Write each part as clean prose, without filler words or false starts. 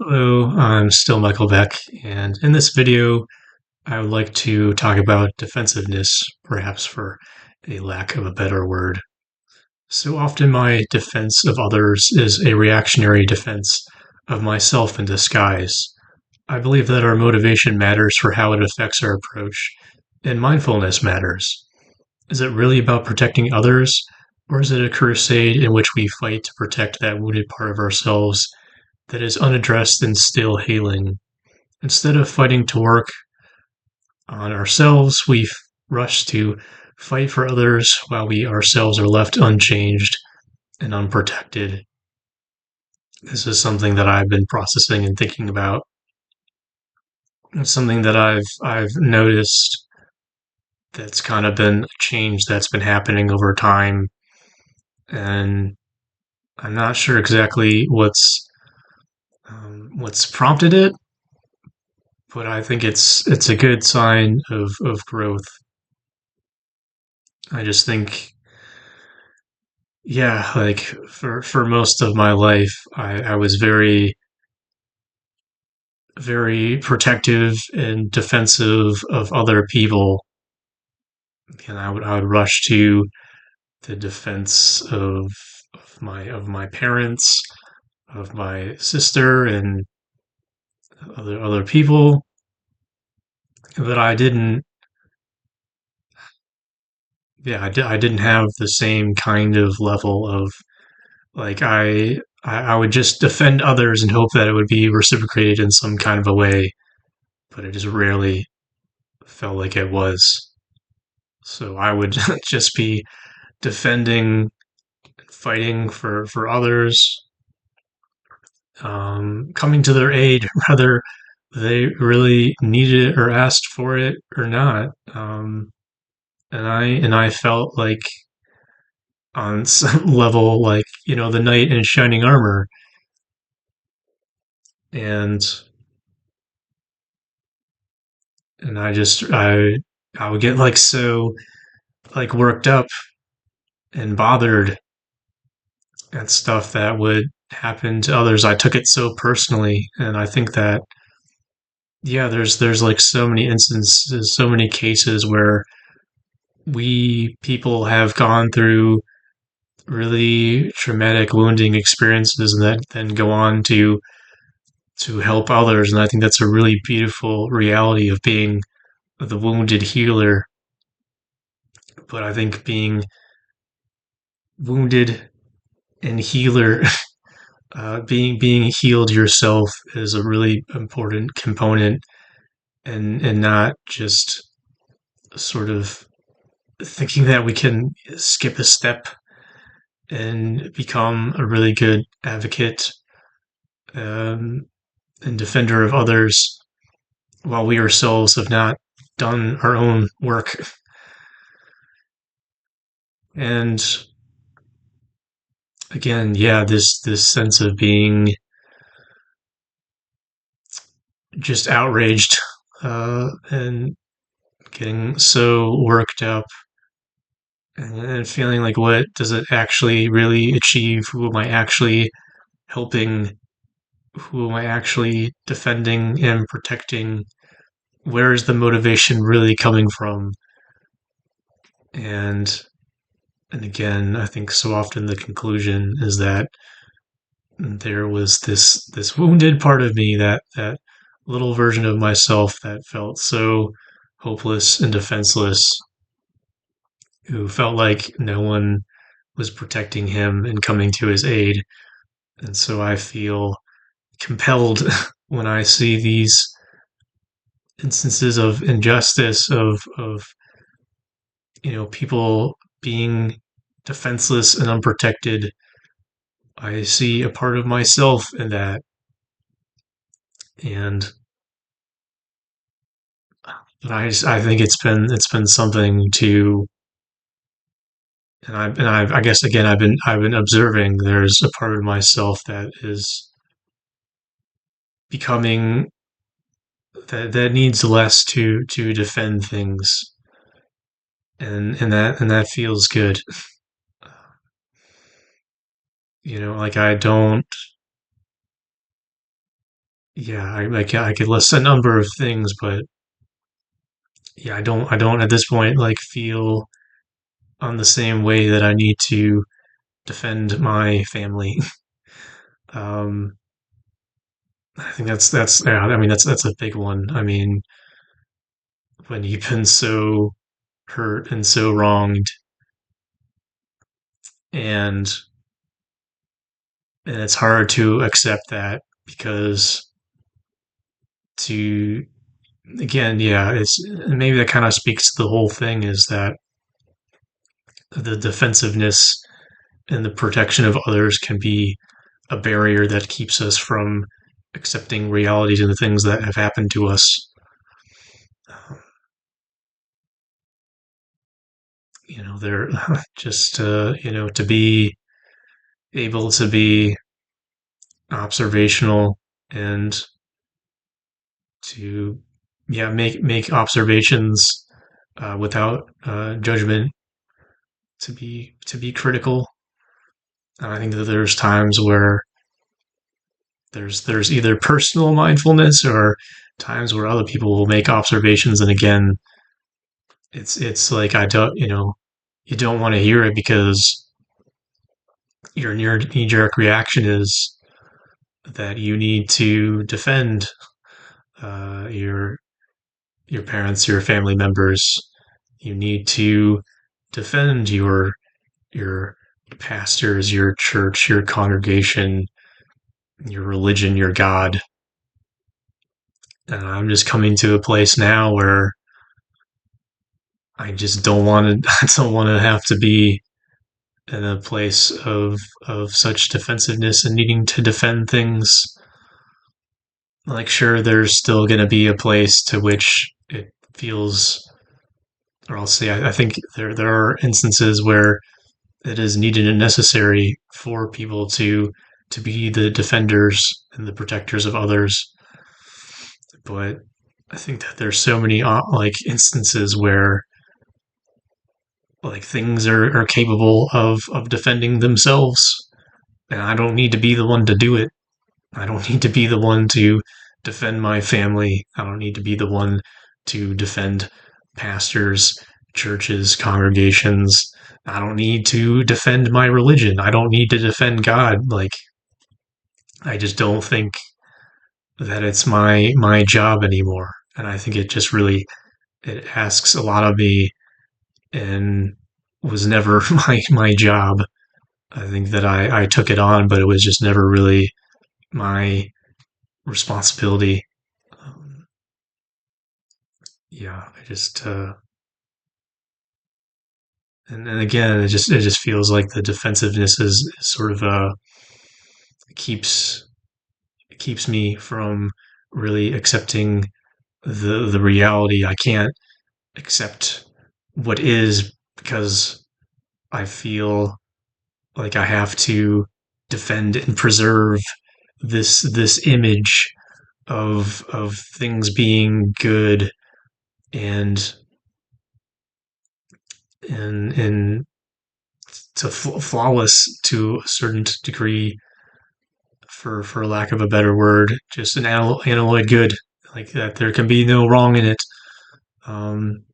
Hello, I'm still Michael Beck, and in this video, I would like to talk about defensiveness, perhaps for a lack of a better word. So often, my defense of others is a reactionary defense of myself in disguise. I believe that our motivation matters for how it affects our approach, and mindfulness matters. Is it really about protecting others, or is it a crusade in which we fight to protect that wounded part of ourselves that is unaddressed and still healing? Instead of fighting to work on ourselves, we rush to fight for others while we ourselves are left unchanged and unprotected. This is something that I've been processing and thinking about. It's something that I've noticed that's kind of been a change that's been happening over time, and I'm not sure exactly what's prompted it, but I think it's a good sign of growth. I just think, yeah, like for most of my life, I was very protective and defensive of other people, and I would rush to the defense of my parents, of my sister, and other people. But I didn't, yeah, I didn't have the same kind of level of, like, I would just defend others and hope that it would be reciprocated in some kind of a way, but it just rarely felt like it was. So I would just be defending, fighting for others, coming to their aid, whether they really needed it or asked for it or not. And I felt like on some level, like, the knight in shining armor, and I would get like so like worked up and bothered at stuff that would happen to others. I took it so personally, and I think that, yeah, there's like so many instances, so many cases where we people have gone through really traumatic, wounding experiences, and that then go on to help others. And I think that's a really beautiful reality of being the wounded healer. But I think being wounded and healer, being healed yourself, is a really important component, and not just sort of thinking that we can skip a step and become a really good advocate, um, and defender of others while we ourselves have not done our own work. And again, yeah, this sense of being just outraged, and getting so worked up, and feeling like, what does it actually really achieve? Who am I actually helping? Who am I actually defending and protecting? Where is the motivation really coming from? And and again, I think so often the conclusion is that there was this wounded part of me, that little version of myself that felt so hopeless and defenseless, who felt like no one was protecting him and coming to his aid. And so I feel compelled when I see these instances of injustice, of people being defenseless and unprotected. I see a part of myself in that, and I think it's been something to, I guess again, I've been observing. There's a part of myself that is becoming, that needs less to defend things, and that feels good. Like, I don't yeah, I could list a number of things, but yeah, I don't at this point like feel on the same way that I need to defend my family. Um, I think that's yeah, I mean that's a big one. I mean, when you've been so hurt and so wronged, and it's hard to accept that because to again, yeah, it's maybe that kind of speaks to the whole thing is that the defensiveness and the protection of others can be a barrier that keeps us from accepting realities and the things that have happened to us. Um, they're just to be able to be observational and to yeah make observations without judgment, to be critical. And I think that there's times where there's either personal mindfulness or times where other people will make observations, and again, it's like I don't you don't want to hear it because your knee jerk reaction is that you need to defend your parents, your family members. You need to defend your pastors, your church, your congregation, your religion, your God. And I'm just coming to a place now where I just don't want to. I don't want to have to be in a place of such defensiveness and needing to defend things. Like, sure, there's still going to be a place to which it feels, or I'll say, I think there are instances where it is needed and necessary for people to be the defenders and the protectors of others. But I think that there's so many like instances where like things are capable of defending themselves, and I don't need to be the one to do it. I don't need to be the one to defend my family. I don't need to be the one to defend pastors, churches, congregations. I don't need to defend my religion. I don't need to defend God. Like, I just don't think that it's my job anymore. And I think it just really it asks a lot of me and was never my job. I think that I took it on, but it was just never really my responsibility. Um, yeah, I just and again, it just feels like the defensiveness is sort of keeps keeps me from really accepting the reality. I can't accept what is because I feel like I have to defend and preserve this image of things being good and and to flawless to a certain degree, for lack of a better word, just an analog good, like that there can be no wrong in it. Um,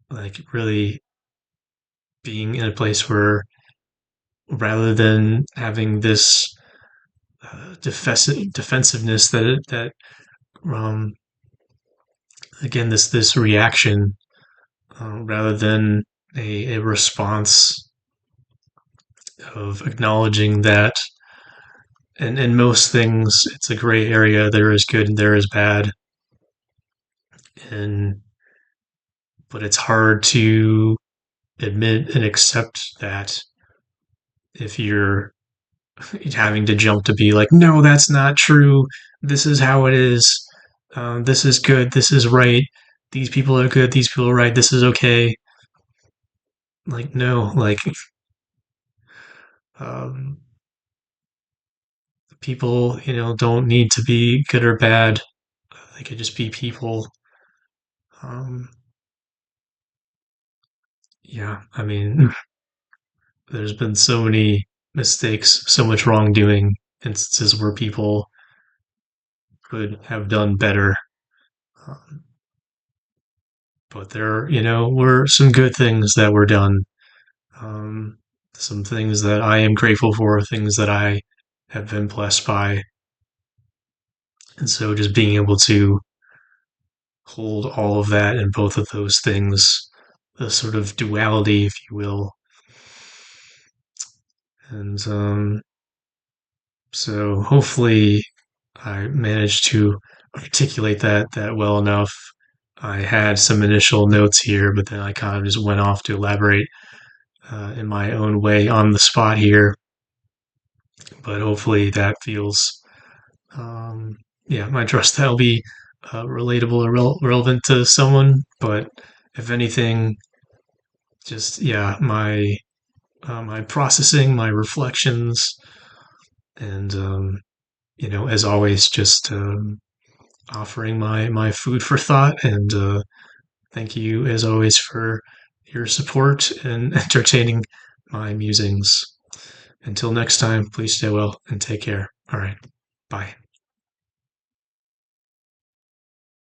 like really being in a place where rather than having this defensiveness that um, again this reaction rather than a response of acknowledging that and in most things it's a gray area, there is good and there is bad, and but it's hard to admit and accept that if you're having to jump to be like, no, that's not true, this is how it is, this is good, this is right, these people are good, these people are right, this is okay. Like, no, like um, people don't need to be good or bad, they could just be people. um, yeah, I mean, there's been so many mistakes, so much wrongdoing, instances where people could have done better. Um, but there, were some good things that were done. Um, some things that I am grateful for, things that I have been blessed by. And so just being able to hold all of that and both of those things, the sort of duality, if you will. And so hopefully I managed to articulate that well enough. I had some initial notes here, but then I kind of just went off to elaborate in my own way on the spot here. But hopefully that feels, yeah, I trust that'll be relatable or relevant to someone. But if anything, just yeah, my processing, my reflections, and as always, just offering my food for thought. And thank you, as always, for your support and entertaining my musings. Until next time, please stay well and take care. All right, bye.